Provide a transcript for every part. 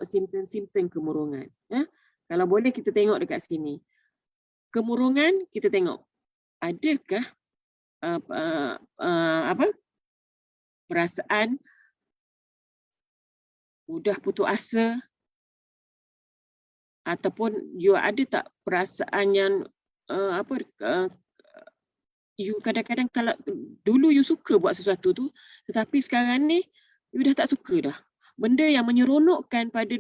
simptom-simptom kemurungan. Kalau boleh kita tengok dekat sini. Kemurungan kita tengok adakah perasaan mudah putus asa, ataupun you ada tak perasaan yang you kadang-kadang kalau dulu you suka buat sesuatu tu, tetapi sekarang ni you dah tak suka dah. Benda yang menyeronokkan pada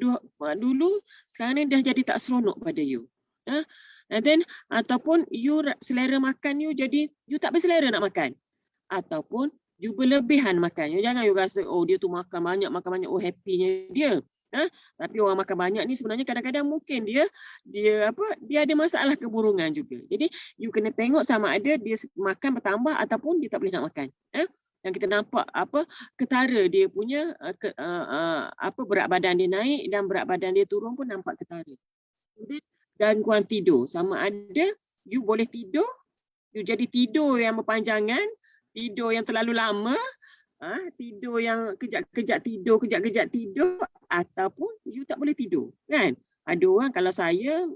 dulu, sekarang ni dah jadi tak seronok pada you. And then ataupun you selera makan you jadi you tak berselera nak makan. Ataupun you berlebihan makan. You jangan you rasa oh dia tu makan banyak, oh happynya dia. Tapi orang makan banyak ni sebenarnya kadang-kadang mungkin dia ada masalah kemurungan juga. Jadi you kena tengok sama ada dia makan bertambah ataupun dia tak boleh nak makan. Yang kita nampak ketara dia punya berat badan dia naik dan berat badan dia turun pun nampak ketara. Kemudian gangguan tidur, sama ada you boleh tidur, you jadi tidur yang berpanjangan, tidur yang terlalu lama, tidur yang kejap-kejap tidur, ataupun you tak boleh tidur, kan? Ada orang kalau saya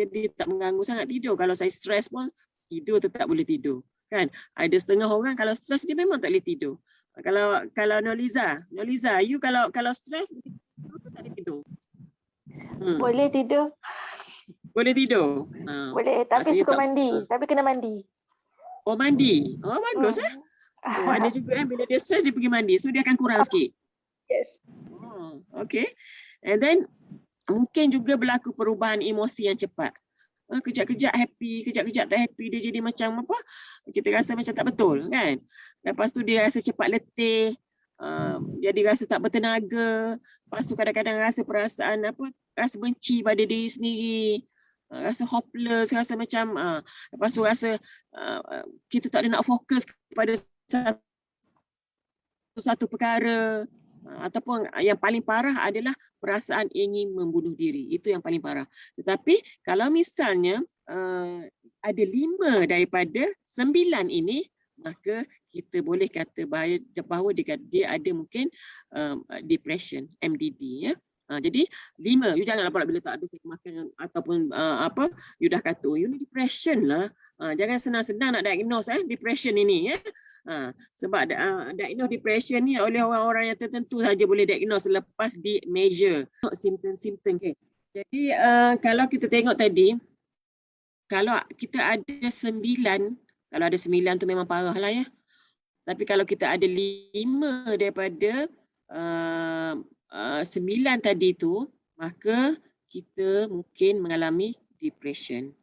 dia tak mengganggu sangat tidur, kalau saya stres pun tidur tetap boleh tidur, kan? Ada setengah orang kalau stres dia memang tak boleh tidur. Kalau Noliza, you kalau stres tak boleh tidur. Boleh tidur. Boleh tidur. Boleh, tapi suka mandi. Tapi kena mandi. Oh, mandi. Oh, bagus ada juga bila dia stres dia pergi mandi. So dia akan kurang sikit. Yes. Okay. And then mungkin juga berlaku perubahan emosi yang cepat. Kejap-kejap happy, kejap-kejap tak happy, dia jadi macam kita rasa macam tak betul, kan? Lepas tu dia rasa cepat letih, dia rasa tak bertenaga. Lepas tu kadang-kadang rasa perasaan rasa benci pada diri sendiri, rasa hopeless, rasa macam lepas tu rasa kita tak ada nak fokus kepada satu perkara, ataupun yang paling parah adalah perasaan ingin membunuh diri. Itu yang paling parah. Tetapi kalau misalnya ada 5 daripada 9 ini, maka kita boleh kata bahawa dia ada mungkin depression, MDD, ya. Jadi 5, you janganlah pula bila tak ada makan ataupun you dah kata you ni depression lah. Jangan senang-senang nak diagnose depression ini, ya. Sebab diagnose depression ni oleh orang-orang yang tertentu saja boleh diagnose lepas di measure simptom-simptom. Okay. Jadi kalau kita tengok tadi, kalau kita ada 9, kalau ada 9 tu memang parah lah, ya. Tapi kalau kita ada 5 daripada 9 tadi tu, maka kita mungkin mengalami depression.